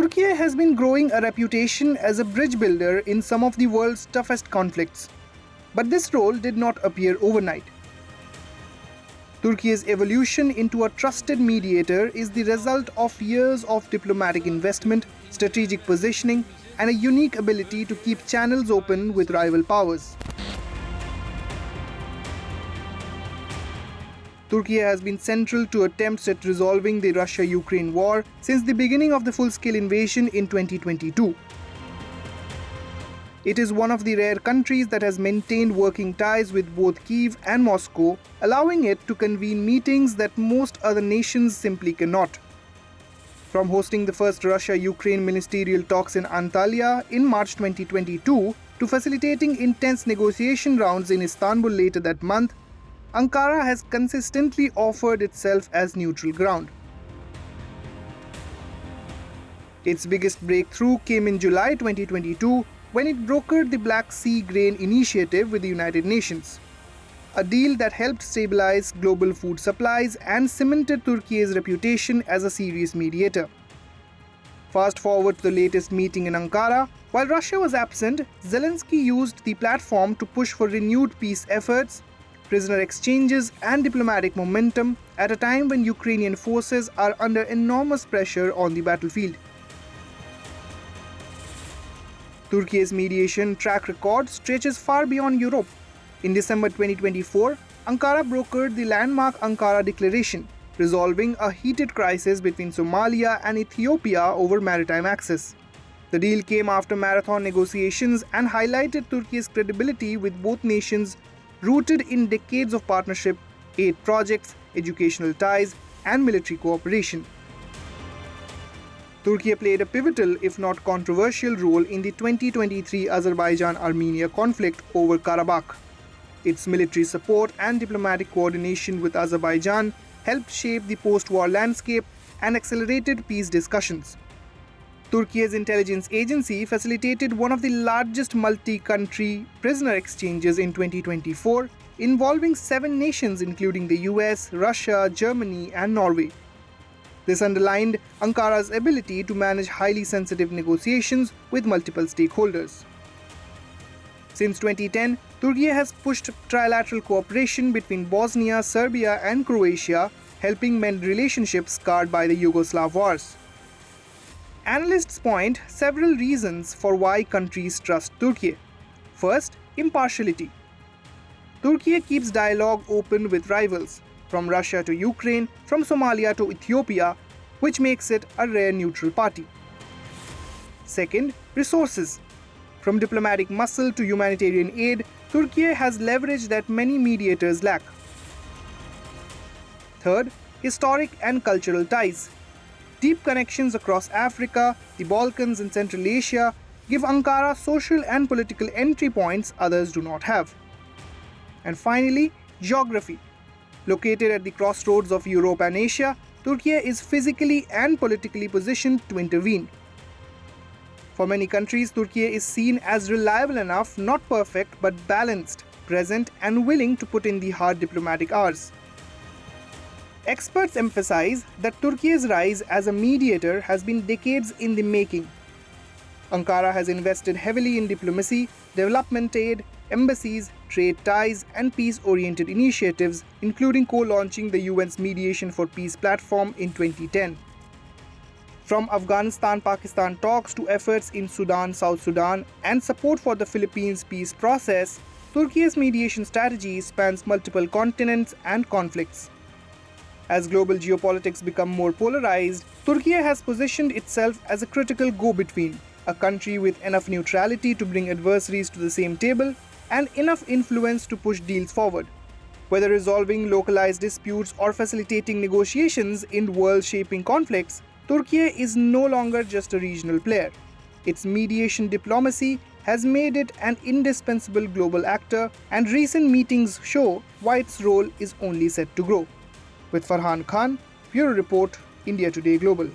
Türkiye has been growing a reputation as a bridge builder in some of the world's toughest conflicts. But this role did not appear overnight. Turkiye's evolution into a trusted mediator is the result of years of diplomatic investment, strategic positioning, and a unique ability to keep channels open with rival powers. Turkiye has been central to attempts at resolving the Russia-Ukraine war since the beginning of the full-scale invasion in 2022. It is one of the rare countries that has maintained working ties with both Kyiv and Moscow, allowing it to convene meetings that most other nations simply cannot. From hosting the first Russia-Ukraine ministerial talks in Antalya in March 2022 to facilitating intense negotiation rounds in Istanbul later that month, Ankara has consistently offered itself as neutral ground. Its biggest breakthrough came in July 2022 when it brokered the Black Sea Grain Initiative with the United Nations, a deal that helped stabilize global food supplies and cemented Turkiye's reputation as a serious mediator. Fast forward to the latest meeting in Ankara, while Russia was absent, Zelensky used the platform to push for renewed peace efforts, prisoner exchanges, and diplomatic momentum at a time when Ukrainian forces are under enormous pressure on the battlefield. Turkiye's mediation track record stretches far beyond Europe. In December 2024, Ankara brokered the landmark Ankara Declaration, resolving a heated crisis between Somalia and Ethiopia over maritime access. The deal came after marathon negotiations and highlighted Turkey's credibility with both nations rooted in decades of partnership, aid projects, educational ties, and military cooperation. Turkey played a pivotal, if not controversial, role in the 2023 Azerbaijan-Armenia conflict over Karabakh. Its military support and diplomatic coordination with Azerbaijan helped shape the post-war landscape and accelerated peace discussions. Turkey's intelligence agency facilitated one of the largest multi-country prisoner exchanges in 2024, involving 7 nations including the US, Russia, Germany, and Norway. This underlined Ankara's ability to manage highly sensitive negotiations with multiple stakeholders. Since 2010, Turkey has pushed trilateral cooperation between Bosnia, Serbia, and Croatia, helping mend relationships scarred by the Yugoslav wars. Analysts point several reasons for why countries trust Turkey. First, impartiality. Turkey keeps dialogue open with rivals, from Russia to Ukraine, from Somalia to Ethiopia, which makes it a rare neutral party. Second, resources. From diplomatic muscle to humanitarian aid, Turkey has leverage that many mediators lack. Third, historic and cultural ties. Deep connections across Africa, the Balkans, and Central Asia give Ankara social and political entry points others do not have. And finally, geography. Located at the crossroads of Europe and Asia, Turkey is physically and politically positioned to intervene. For many countries, Turkey is seen as reliable enough, not perfect, but balanced, present, and willing to put in the hard diplomatic hours. Experts emphasize that Turkey's rise as a mediator has been decades in the making. Ankara has invested heavily in diplomacy, development aid, embassies, trade ties, and peace-oriented initiatives, including co-launching the UN's Mediation for Peace platform in 2010. From Afghanistan-Pakistan talks to efforts in Sudan-South Sudan and support for the Philippines peace process, Turkey's mediation strategy spans multiple continents and conflicts. As global geopolitics become more polarized, Turkey has positioned itself as a critical go-between, a country with enough neutrality to bring adversaries to the same table and enough influence to push deals forward. Whether resolving localized disputes or facilitating negotiations in world-shaping conflicts, Turkey is no longer just a regional player. Its mediation diplomacy has made it an indispensable global actor, and recent meetings show why its role is only set to grow. With Farhan Khan, Bureau Report, India Today Global.